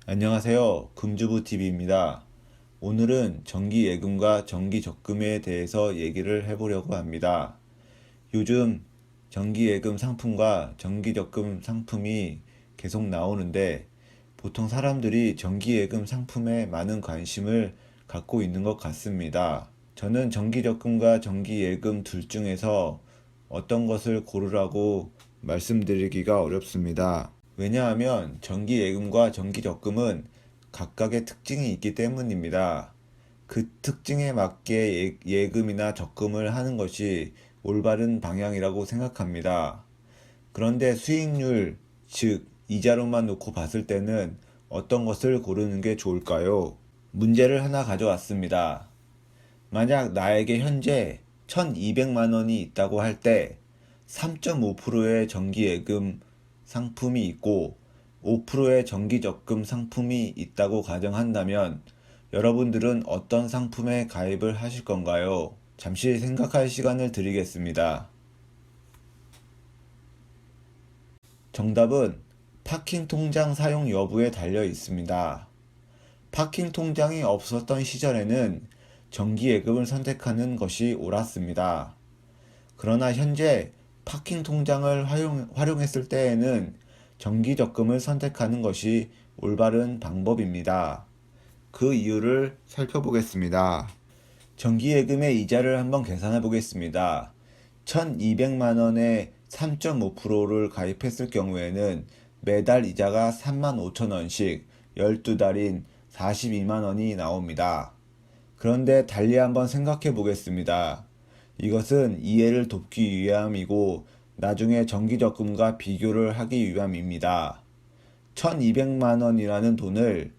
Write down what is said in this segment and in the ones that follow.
안녕하세요. 금주부TV입니다. 오늘은 정기예금과 정기적금에 대해서 얘기를 해보려고 합니다. 요즘 정기예금 상품과 정기적금 상품이 계속 나오는데 보통 사람들이 정기예금 상품에 많은 관심을 갖고 있는 것 같습니다. 저는 정기적금과 정기예금 둘 중에서 어떤 것을 고르라고 말씀드리기가 어렵습니다. 왜냐하면 정기예금과 정기적금은 각각의 특징이 있기 때문입니다. 그 특징에 맞게 예금이나 적금을 하는 것이 올바른 방향이라고 생각합니다. 그런데 수익률, 즉 이자로만 놓고 봤을 때는 어떤 것을 고르는 게 좋을까요? 문제를 하나 가져왔습니다. 만약 나에게 현재 1200만 원이 있다고 할 때 3.5%의 정기예금 상품이 있고 5%의 정기적금 상품이 있다고 가정한다면 여러분들은 어떤 상품에 가입을 하실 건가요? 잠시 생각할 시간을 드리겠습니다. 정답은 파킹 통장 사용 여부에 달려 있습니다. 파킹 통장이 없었던 시절에는 정기예금을 선택하는 것이 옳았습니다. 그러나 현재 파킹 통장을 활용했을 때에는 정기적금을 선택하는 것이 올바른 방법입니다. 그 이유를 살펴보겠습니다. 정기예금의 이자를 한번 계산해 보겠습니다. 1200만 원에 3.5%를 가입했을 경우에는 매달 이자가 35,000원씩 12달인 42만 원이 나옵니다. 그런데 달리 한번 생각해 보겠습니다. 이것은 이해를 돕기 위함이고 나중에 정기적금과 비교를 하기 위함입니다. 1200만 원이라는 돈을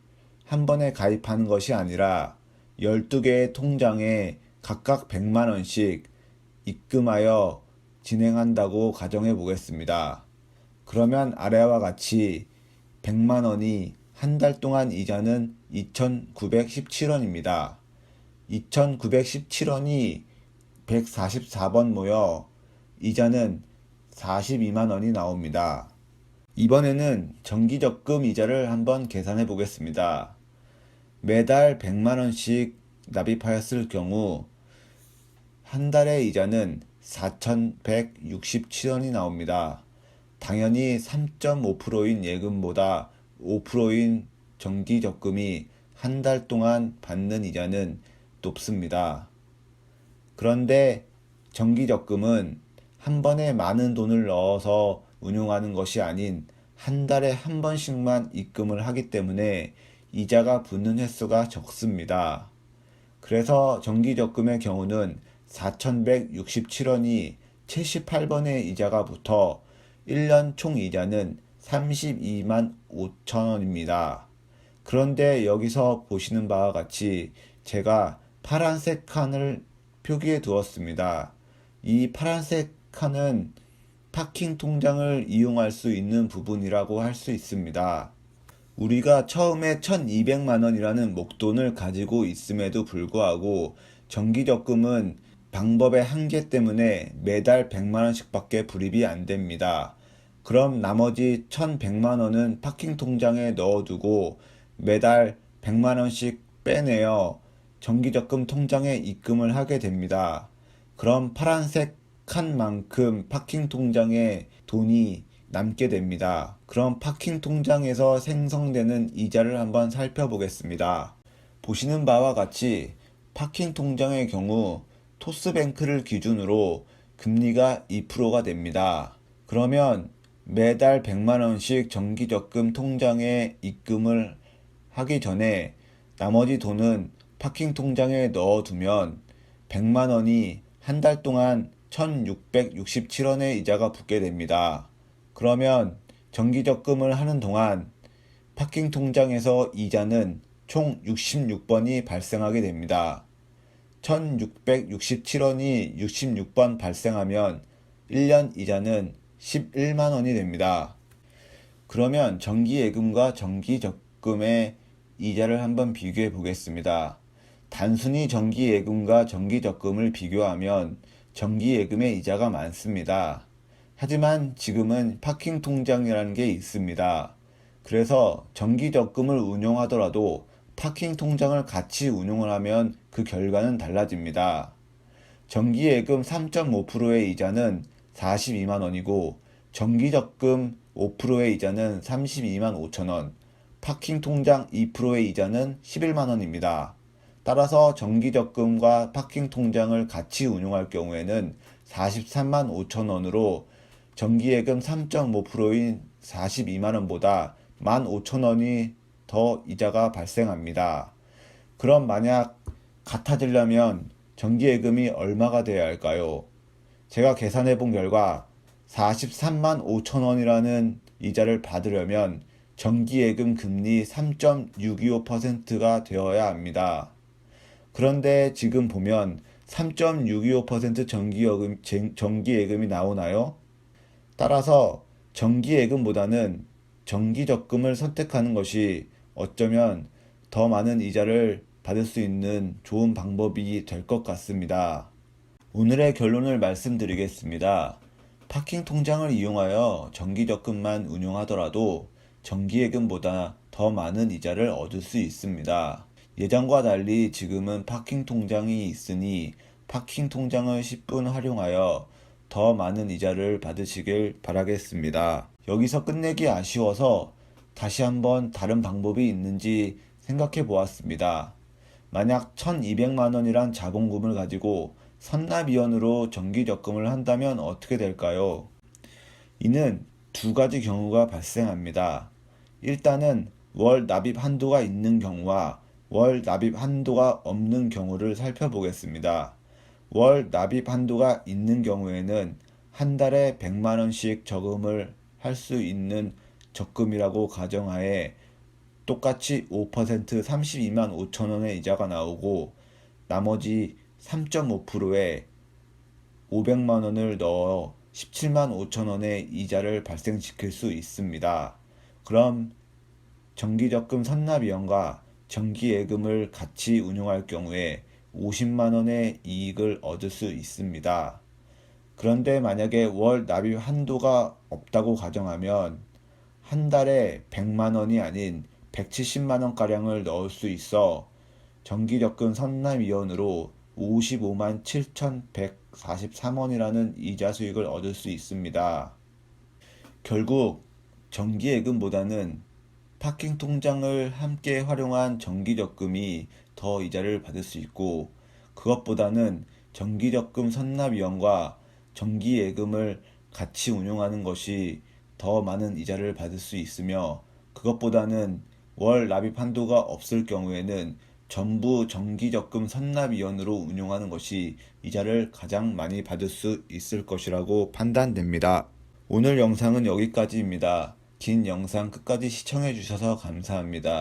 한 번에 가입하는 것이 아니라 12개의 통장에 각각 100만 원씩 입금하여 진행한다고 가정해 보겠습니다. 그러면 아래와 같이 100만 원이 한 달 동안 이자는 2,917원입니다. 2,917원이 144번 모여 이자는 42만 원이 나옵니다. 이번에는 정기적금 이자를 한번 계산해 보겠습니다. 매달 100만 원씩 납입하였을 경우 한 달의 이자는 4,167원이 나옵니다. 당연히 3.5%인 예금보다 5%인 정기적금이 한 달 동안 받는 이자는 높습니다. 그런데 정기적금은 한 번에 많은 돈을 넣어서 운용하는 것이 아닌 한 달에 한 번씩만 입금을 하기 때문에 이자가 붙는 횟수가 적습니다. 그래서 정기적금의 경우는 4,167원이 78번의 이자가 붙어 1년 총 이자는 32만 5천 원입니다. 그런데 여기서 보시는 바와 같이 제가 파란색 칸을 표기해 두었습니다. 이 파란색 칸은 파킹 통장을 이용할 수 있는 부분이라고 할 수 있습니다. 우리가 처음에 1200만 원이라는 목돈을 가지고 있음에도 불구하고 정기적금은 방법의 한계 때문에 매달 100만 원씩 밖에 불입이 안 됩니다. 그럼 나머지 1100만 원은 파킹 통장에 넣어두고 매달 100만 원씩 빼내어 정기적금 통장에 입금을 하게 됩니다. 그럼 파란색 칸만큼 파킹 통장에 돈이 남게 됩니다. 그럼 파킹 통장에서 생성되는 이자를 한번 살펴보겠습니다. 보시는 바와 같이 파킹 통장의 경우 토스뱅크를 기준으로 금리가 2%가 됩니다. 그러면 매달 100만 원씩 정기적금 통장에 입금을 하기 전에 나머지 돈은 파킹 통장에 넣어두면 100만 원이 한 달 동안 1,667원의 이자가 붙게 됩니다. 그러면 정기적금을 하는 동안 파킹 통장에서 이자는 총 66번이 발생하게 됩니다. 1,667원이 66번 발생하면 1년 이자는 11만 원이 됩니다. 그러면 정기예금과 정기적금의 이자를 한번 비교해 보겠습니다. 단순히 정기예금과 정기적금을 비교하면 정기예금의 이자가 많습니다. 하지만 지금은 파킹 통장이라는 게 있습니다. 그래서 정기적금을 운용하더라도 파킹 통장을 같이 운용을 하면 그 결과는 달라집니다. 정기예금 3.5%의 이자는 42만 원이고 정기적금 5%의 이자는 32만 5천 원, 파킹 통장 2%의 이자는 11만 원입니다. 따라서 정기적금과 파킹 통장을 같이 운용할 경우에는 43만 5천 원으로 정기예금 3.5%인 42만 원보다 1만 5천 원이 더 이자가 발생합니다. 그럼 만약 같아지려면 정기예금이 얼마가 돼야 할까요? 제가 계산해 본 결과 43만 5천 원이라는 이자를 받으려면 정기예금 금리 3.625%가 되어야 합니다. 그런데 지금 보면 3.625% 정기예금이 나오나요? 따라서 정기예금보다는 정기적금을 선택하는 것이 어쩌면 더 많은 이자를 받을 수 있는 좋은 방법이 될 것 같습니다. 오늘의 결론을 말씀드리겠습니다. 파킹 통장을 이용하여 정기적금만 운용하더라도 정기예금보다 더 많은 이자를 얻을 수 있습니다. 예전과 달리 지금은 파킹 통장이 있으니 파킹 통장을 10분 활용하여 더 많은 이자를 받으시길 바라겠습니다. 여기서 끝내기 아쉬워서 다시 한번 다른 방법이 있는지 생각해 보았습니다. 만약 1200만 원이란 자본금을 가지고 선납이원으로 정기적금을 한다면 어떻게 될까요? 이는 두 가지 경우가 발생합니다. 일단은 월 납입 한도가 있는 경우와 월 납입 한도가 없는 경우를 살펴보겠습니다. 월 납입 한도가 있는 경우에는 한 달에 100만 원씩 저금을 할 수 있는 적금이라고 가정하에 똑같이 5% 32만 5천 원의 이자가 나오고 나머지 3.5%에 500만 원을 넣어 17만 5천 원의 이자를 발생시킬 수 있습니다. 그럼 정기적금 선납이원과 정기예금을 같이 운용할 경우에 50만 원의 이익을 얻을 수 있습니다. 그런데 만약에 월 납입 한도가 없다고 가정하면 한 달에 100만 원이 아닌 170만 원가량을 넣을 수 있어 정기적금 선납이원으로 55만 7,143원이라는 이자 수익을 얻을 수 있습니다. 결국 정기예금보다는 파킹 통장을 함께 활용한 정기적금이 더 이자를 받을 수 있고 그것보다는 정기적금 선납이원과 정기예금을 같이 운용하는 것이 더 많은 이자를 받을 수 있으며 그것보다는 월 납입 한도가 없을 경우에는 전부 정기적금 선납이원으로 운용하는 것이 이자를 가장 많이 받을 수 있을 것이라고 판단됩니다. 오늘 영상은 여기까지입니다. 긴 영상 끝까지 시청해 주셔서 감사합니다.